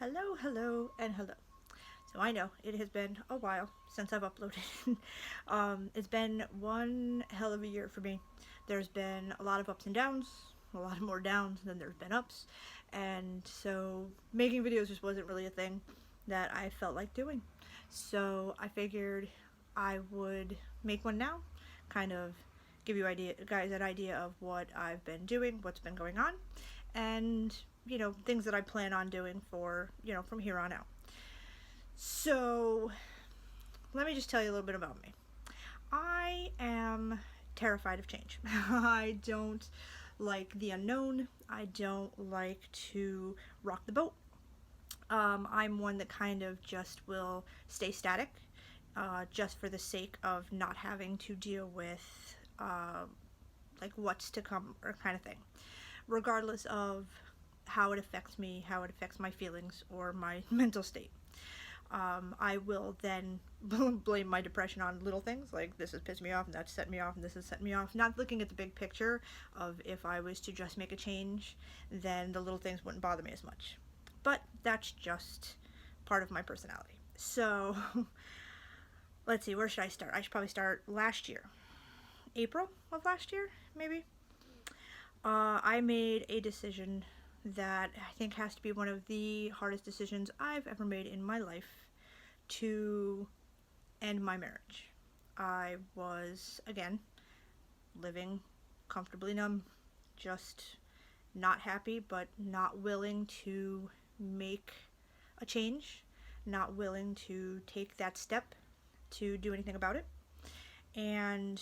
Hello, hello, and hello. So I know it has been a while since I've uploaded. It's been one hell of a year for me. There's been a lot of ups and downs, a lot more downs than there's been ups, and so making videos just wasn't really a thing that I felt like doing. So I figured I would make one now, kind of give you guys an idea of what I've been doing, what's been going on, and things that I plan on doing for from here on out. So let me just tell you a little bit about me. I am terrified of change. I don't like the unknown. I don't like to rock the boat. I'm one that kind of just will stay static, just for the sake of not having to deal with like what's to come or kind of thing, regardless of how it affects me, how it affects my feelings or my mental state. I will then blame my depression on little things like this has pissed me off and that's set me off and this has set me off, not looking at the big picture of if I was to just make a change, then the little things wouldn't bother me as much. But that's just part of my personality. So let's see, where should I start? I should probably start last year. April of last year, maybe. I made a decision that I think has to be one of the hardest decisions I've ever made in my life, to end my marriage. I was, again, living comfortably numb, just not happy, but not willing to make a change, not willing to take that step to do anything about it. And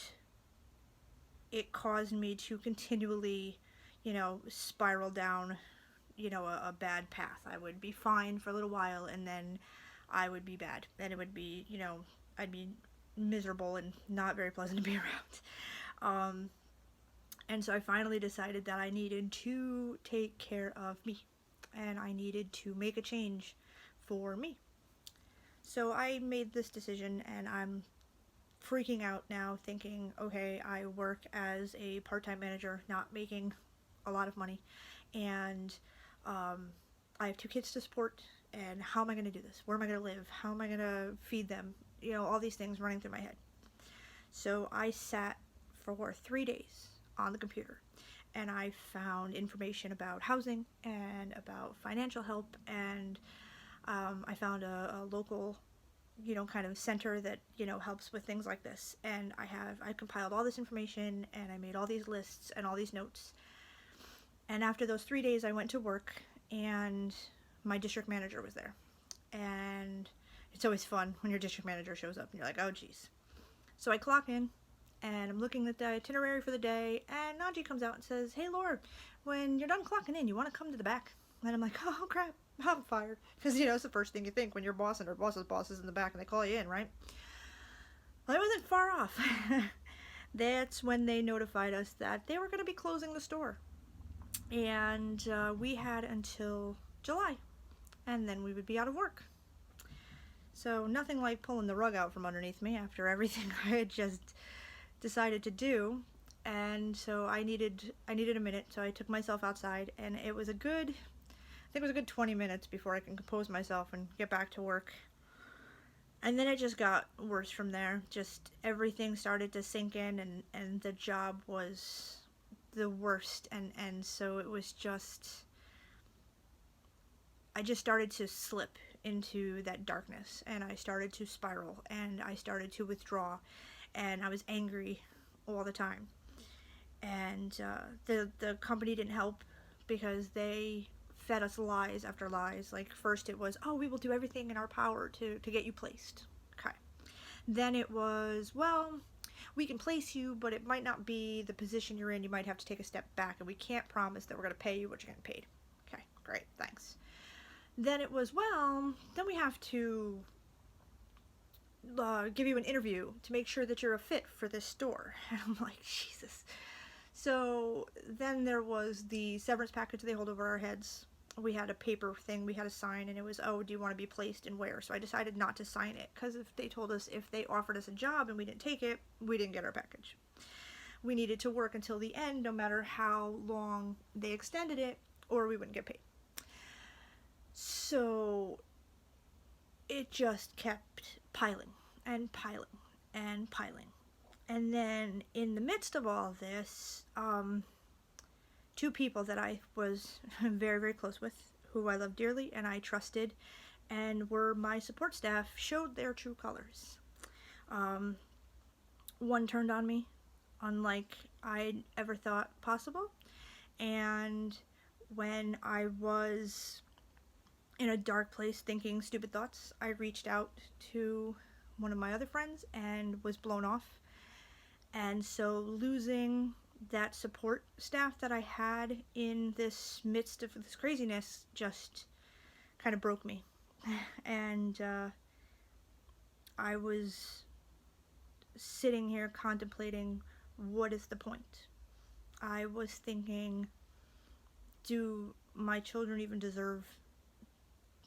it caused me to continually, spiral down, a bad path. I would be fine for a little while and then I would be bad. And it would be, I'd be miserable and not very pleasant to be around. And so I finally decided that I needed to take care of me and I needed to make a change for me. So I made this decision and I'm freaking out now, thinking, okay, I work as a part-time manager, not making a lot of money, and I have 2 kids to support, and how am I going to do this? Where am I going to live? How am I going to feed them? All these things running through my head. So I sat for 3 days on the computer and I found information about housing and about financial help, and I found a local kind of center that helps with things like this, and I compiled all this information and I made all these lists and all these notes. And after those 3 days I went to work and my district manager was there, and it's always fun when your district manager shows up and you're like, oh geez. So I clock in and I'm looking at the itinerary for the day, and Najee comes out and says, hey Laura, when you're done clocking in, you want to come to the back? And I'm like, oh crap, I'm fired. Because it's the first thing you think when your boss and her boss's boss is in the back and they call you in, right? Well, I wasn't far off. That's when they notified us that they were going to be closing the store. And we had until July, and then we would be out of work. So nothing like pulling the rug out from underneath me after everything I had just decided to do. And so I needed a minute, so I took myself outside, and it was a good 20 minutes before I can compose myself and get back to work. And then it just got worse from there. Just everything started to sink in, and the job was the worst, and so it was just, I just started to slip into that darkness, and I started to spiral, and I started to withdraw, and I was angry all the time. And the company didn't help, because they fed us lies after lies. Like, first it was, oh, we will do everything in our power to get you placed. Okay. Then it was, well, we can place you, but it might not be the position you're in. You might have to take a step back, and we can't promise that we're going to pay you what you're getting paid. Okay, great, thanks. Then it was, well, then we have to give you an interview to make sure that you're a fit for this store. And I'm like, Jesus. So then there was the severance package they hold over our heads. We had a paper thing we had to sign, and it was, oh, do you want to be placed and where? So I decided not to sign it, because if they told us, if they offered us a job and we didn't take it, we didn't get our package. We needed to work until the end, no matter how long they extended it, or we wouldn't get paid. So it just kept piling and piling and piling. And then in the midst of all of this, two people that I was very, very close with, who I loved dearly and I trusted and were my support staff, showed their true colors. One turned on me, unlike I'd ever thought possible. And when I was in a dark place thinking stupid thoughts, I reached out to one of my other friends and was blown off. And so losing that support staff that I had in this midst of this craziness just kind of broke me. And I was sitting here contemplating, what is the point? I was thinking, do my children even deserve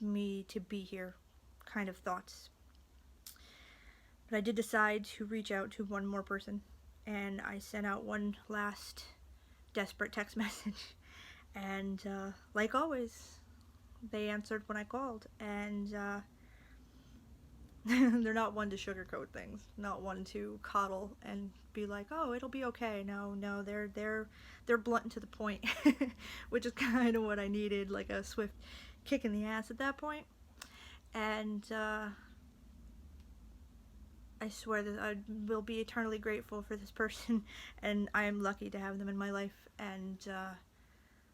me to be here? Kind of thoughts. But I did decide to reach out to one more person, and I sent out one last desperate text message. And like always, they answered when I called, and they're not one to sugarcoat things, not one to coddle and be like, oh, it'll be okay. No, they're blunt and to the point, which is kind of what I needed, like a swift kick in the ass at that point. And I swear that I will be eternally grateful for this person, and I am lucky to have them in my life. And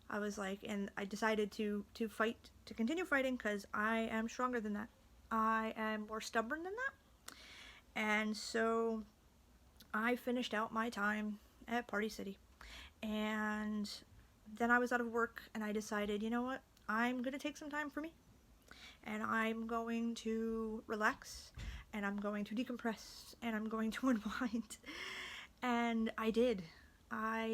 I was like, and I decided to fight, to continue fighting, because I am stronger than that. I am more stubborn than that. And so I finished out my time at Party City. And then I was out of work, and I decided, you know what? I'm going to take some time for me. And I'm going to relax, and I'm going to decompress, and I'm going to unwind. And I did. I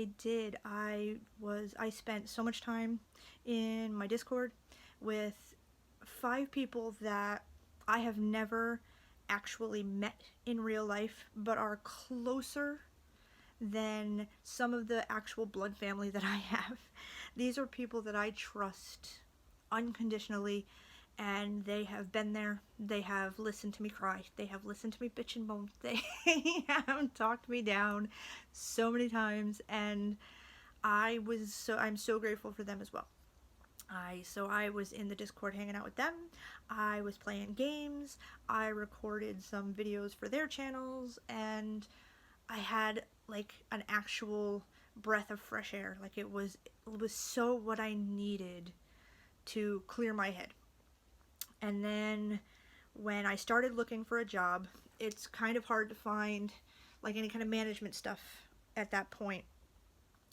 spent so much time in my Discord with 5 people that I have never actually met in real life, but are closer than some of the actual blood family that I have. These are people that I trust unconditionally, and they have been there. They have listened to me cry. They have listened to me bitch and moan. They have talked me down so many times, and I'm so grateful for them as well. I was in the Discord hanging out with them. I was playing games. I recorded some videos for their channels, and I had like an actual breath of fresh air. Like it was so what I needed to clear my head. And then when I started looking for a job, it's kind of hard to find like any kind of management stuff at that point.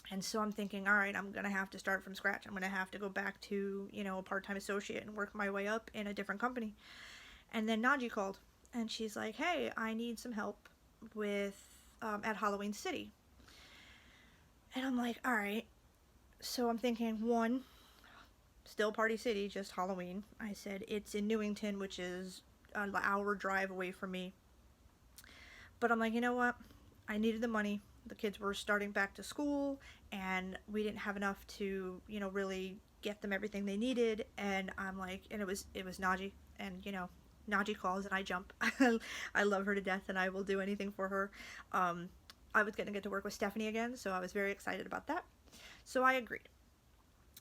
And so I'm thinking, all right, I'm going to have to start from scratch. I'm going to have to go back to, a part-time associate and work my way up in a different company. And then Naji called, and she's like, hey, I need some help with, at Halloween City. And I'm like, all right. So I'm thinking, one, still Party City, just Halloween. I said, it's in Newington, which is an hour drive away from me. But I'm like, you know what? I needed the money. The kids were starting back to school, and we didn't have enough to, really get them everything they needed. And I'm like, and it was Naji, and Naji calls and I jump. I love her to death, and I will do anything for her. I was going to get to work with Stephanie again, so I was very excited about that. So I agreed.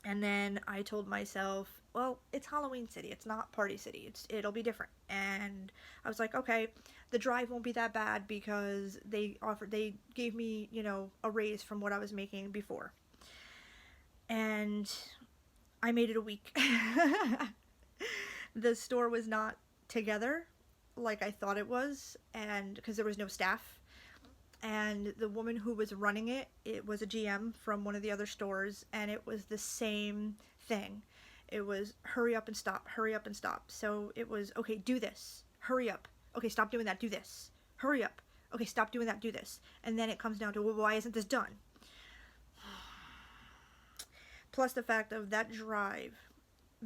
And then I told myself, well, it's Halloween City. It's not Party City. It'll be different. And I was like, okay, the drive won't be that bad because they gave me, a raise from what I was making before. And I made it a week. The store was not together like I thought it was, and because there was no staff. And the woman who was running it was a GM from one of the other stores, and it was the same thing. It was hurry up and stop, hurry up and stop. So it was, okay, do this, hurry up. Okay, stop doing that, do this. Hurry up. Okay, stop doing that, do this. And then it comes down to, well, why isn't this done? Plus the fact of that drive,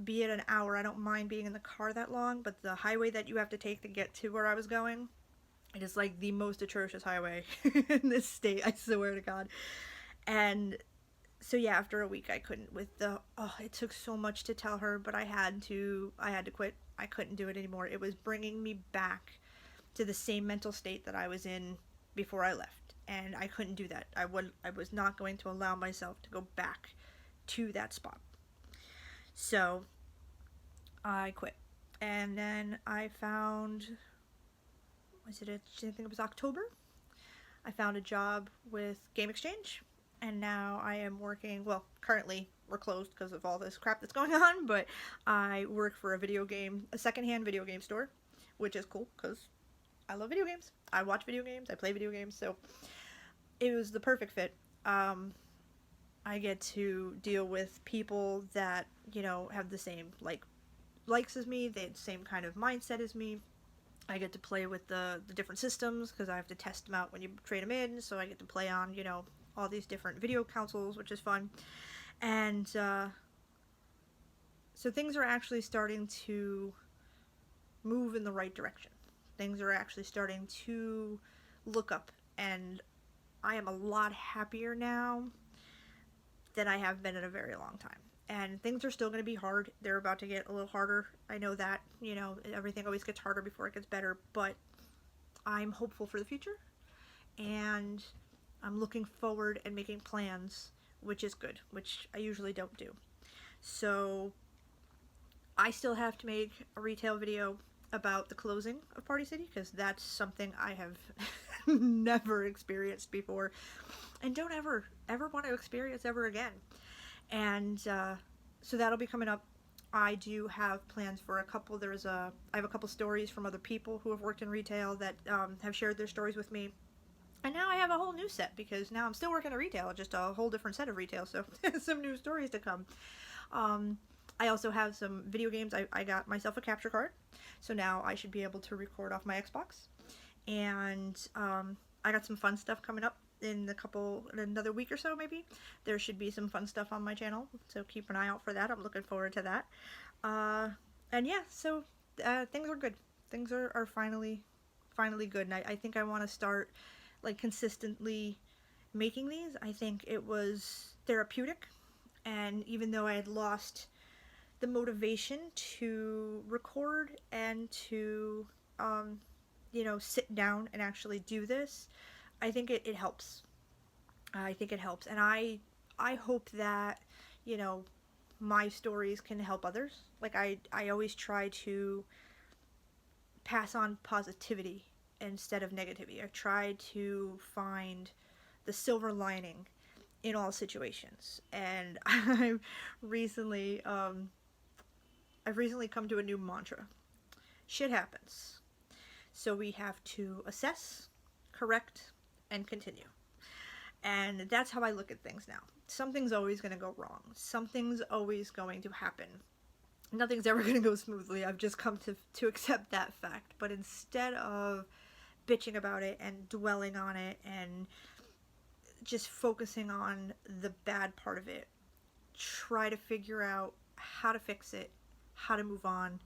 be it an hour, I don't mind being in the car that long, but the highway that you have to take to get to where I was going, it is like the most atrocious highway in this state, I swear to God. And So yeah, after a week I couldn't with the, oh, it took so much to tell her, but I had to quit. I couldn't do it anymore. It was bringing me back to the same mental state that I was in before I left, and I couldn't do that. I was not going to allow myself to go back to that spot. So I quit. And then I found, I think it was October. I found a job with Game Exchange, and now I am working, well, currently we're closed because of all this crap that's going on, but I work for a secondhand video game store, which is cool because I love video games. I watch video games, I play video games, so it was the perfect fit. I get to deal with people that, have the same, likes as me, they have the same kind of mindset as me. I get to play with the different systems because I have to test them out when you trade them in, so I get to play on, all these different video consoles, which is fun. And so things are actually starting to move in the right direction. Things are actually starting to look up, and I am a lot happier now than I have been in a very long time. And things are still going to be hard. They're about to get a little harder. I know that, everything always gets harder before it gets better, but I'm hopeful for the future, and I'm looking forward and making plans, which is good, which I usually don't do. So I still have to make a retail video about the closing of Party City, because that's something I have never experienced before and don't ever want to experience ever again. And so that'll be coming up. I do have plans for I have a couple stories from other people who have worked in retail that have shared their stories with me. And now I have a whole new set, because now I'm still working at retail, just a whole different set of retail, so some new stories to come. I also have some video games. I got myself a capture card, so now I should be able to record off my Xbox. And I got some fun stuff coming up in another week or so, maybe. There should be some fun stuff on my channel, so keep an eye out for that. I'm looking forward to that. And yeah, so things are good. Things are finally good, and I think I want to start consistently making these. I think it was therapeutic, and even though I had lost the motivation to record and to sit down and actually do this, I think it helps. I think it helps, and I hope that my stories can help others. I always try to pass on positivity instead of negativity. I try to find the silver lining in all situations, and I've recently come to a new mantra. Shit happens, so we have to assess, correct, and continue. And that's how I look at things now. Something's always going to go wrong. Something's always going to happen. Nothing's ever going to go smoothly. I've just come to accept that fact. But instead of bitching about it and dwelling on it and just focusing on the bad part of it, try to figure out how to fix it, how to move on,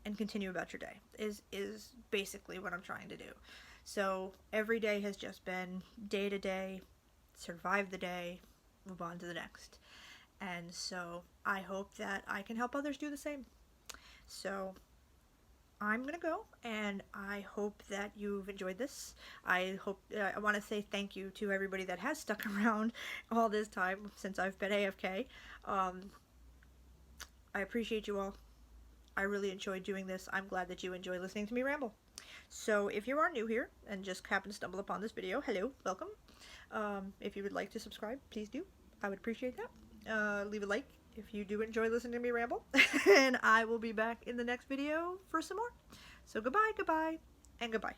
and continue about your day is basically what I'm trying to do. So every day has just been day to day, survive the day, move on to the next. And so I hope that I can help others do the same. So I'm gonna go, and I hope that you've enjoyed this. I want to say thank you to everybody that has stuck around all this time since I've been AFK. I appreciate you all. I really enjoyed doing this. I'm glad that you enjoy listening to me ramble. So if you are new here and just happen to stumble upon this video, hello, welcome. If you would like to subscribe, please do. I would appreciate that. Leave a like if you do enjoy listening to me ramble. And I will be back in the next video for some more. So goodbye, and goodbye.